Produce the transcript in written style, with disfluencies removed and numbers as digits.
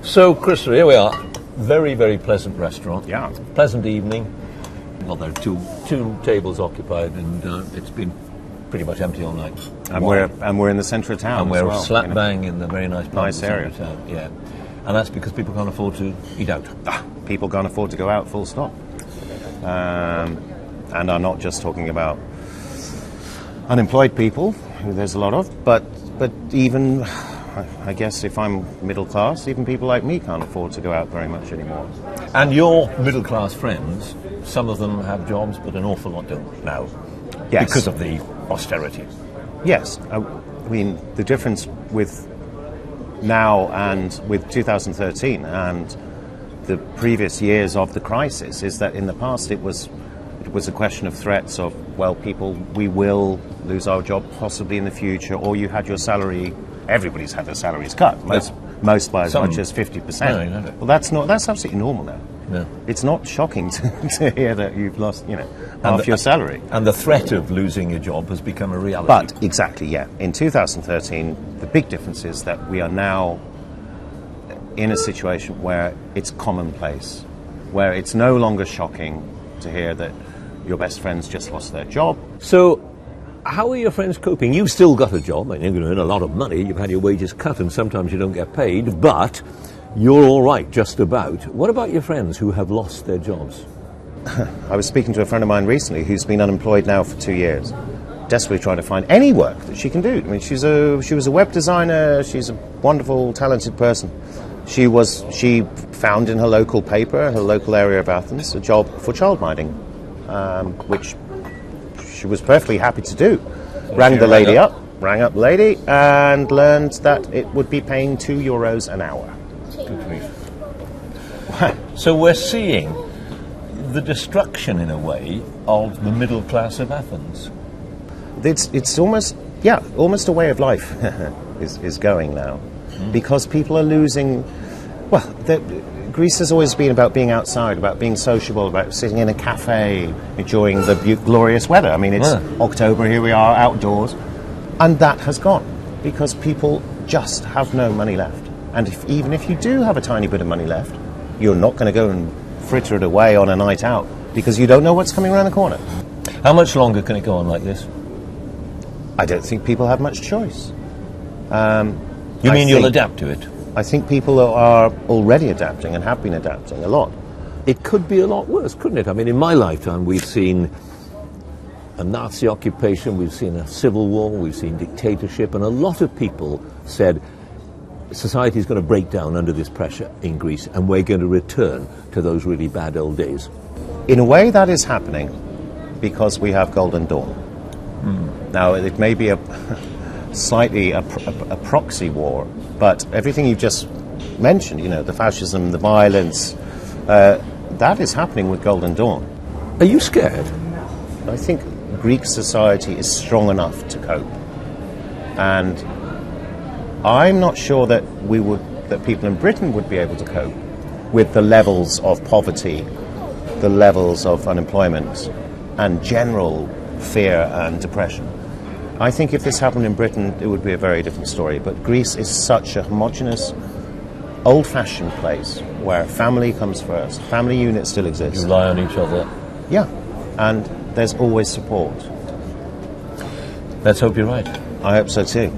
So, Chris, here we are. Very, very pleasant restaurant. Yeah. Pleasant evening. Well, there are two tables occupied, and it's been pretty much empty all night. And we're in the centre of town. And we're as well, slap bang in the very nice part Nice of the area. centre of town. Yeah. And that's because people can't afford to eat out. People can't afford to go out, full stop. And I'm not just talking about unemployed people, who there's a lot of, but even, I guess if I'm middle class, even people like me can't afford to go out very much anymore. And your middle class friends, some of them have jobs, but an awful lot don't now. Yes. Because of the austerity. Yes. I mean, the difference with now and with 2013 and the previous years of the crisis is that in the past it was a question of threats of, well, we will lose our job possibly in the future, or you had your salary, everybody's had their salaries cut, most by as much as 50%. No. Well, that's absolutely normal now. No. It's not shocking to hear that you've lost, half your salary. And the threat of losing your job has become a reality. But, exactly, yeah. In 2013, the big difference is that we are now in a situation where it's commonplace, where it's no longer shocking to hear that your best friends just lost their job. So, how are your friends coping? You've still got a job, and you're going to earn a lot of money. You've had your wages cut, and sometimes you don't get paid, but you're all right, just about. What about your friends who have lost their jobs? I was speaking to a friend of mine recently who's been unemployed now for 2 years, desperately trying to find any work that she can do. I mean, she was a web designer. She's a wonderful, talented person. She found in her local paper, her local area of Athens, a job for childminding, which she was perfectly happy to do. Rang up the lady, and learned that it would be paying €2 an hour. So we're seeing the destruction, in a way, of the middle class of Athens. It's almost a way of life is going now, because people are losing. Well, Greece has always been about being outside, about being sociable, about sitting in a cafe, enjoying the glorious weather. I mean, it's October, here we are, outdoors, and that has gone because people just have no money left. And even if you do have a tiny bit of money left, you're not going to go and fritter it away on a night out because you don't know what's coming around the corner. How much longer can it go on like this? I don't think people have much choice. You mean you'll adapt to it? I think people are already adapting and have been adapting a lot. It could be a lot worse, couldn't it? I mean, in my lifetime, we've seen a Nazi occupation, we've seen a civil war, we've seen dictatorship, and a lot of people said society is going to break down under this pressure in Greece, and we're going to return to those really bad old days. In a way, that is happening because we have Golden Dawn. Now, it may be slightly a proxy war, but everything you just mentioned, the fascism, the violence, that is happening with Golden Dawn. Are you scared? I think Greek society is strong enough to cope, and I'm not sure that people in Britain would be able to cope with the levels of poverty, the levels of unemployment, and general fear and depression. I think if this happened in Britain, it would be a very different story. But Greece is such a homogenous, old-fashioned place where family comes first. Family units still exist. You rely on each other. Yeah, and there's always support. Let's hope you're right. I hope so too.